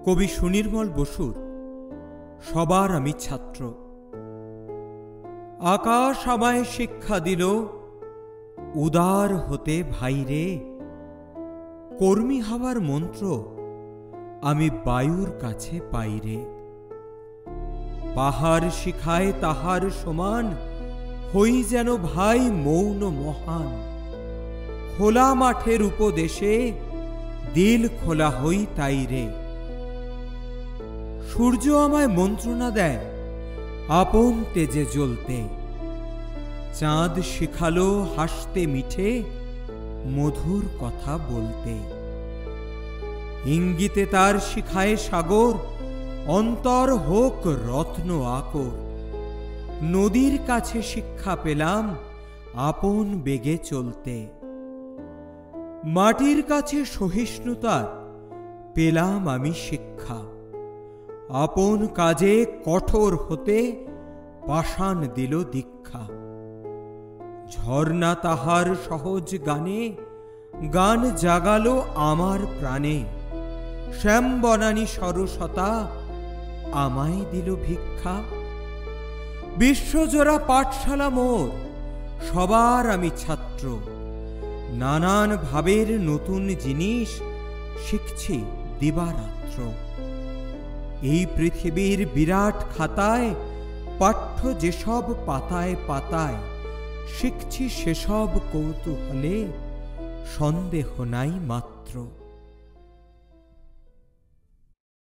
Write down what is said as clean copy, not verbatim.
কবি সুনির্মল বসুর সবার আমি ছাত্র। আকাশ আমায় শিক্ষা দিল উদার হতে ভাইরে, কর্মী হওয়ার মন্ত্র আমি বায়ুর কাছে পাইরে। পাহাড় শিখায় তাহার সমান, হই যেন ভাই মৌন মহান। খোলা মাঠের উপদেশে দিল খোলা হই তাইরে। সূর্য আমায় মন্ত্রণা দেয় আপন তেজে জ্বলতে, চাঁদ শিখালো হাসতে মিঠে মধুর কথা বলতে। ইঙ্গিতে তার শিখায় সাগর, অন্তর হোক রত্ন আকর। নদীর কাছে শিক্ষা পেলাম আপন বেগে চলতে। মাটির কাছে সহিষ্ণুতার পেলাম আমি শিক্ষা, আপন কাজে কঠোর হতে পাষাণ দিল দীক্ষা। ঝর্ণা তাহার সহজ গানে গান জাগালো আমার প্রাণে। শ্যাম বনানী সরসতা আমায় দিল ভিক্ষা। বিশ্বজোড়া পাঠশালা মোর, সবার আমি ছাত্র। নানান ভাবের নতুন জিনিস শিখছি দিবারাত্র। এই পৃথিবীর বিরাট খাতায় পাঠ্য যেসব পাতায় পাতায়, শিখছি সেসব কৌতূহলে সন্দেহ নাই মাত্র।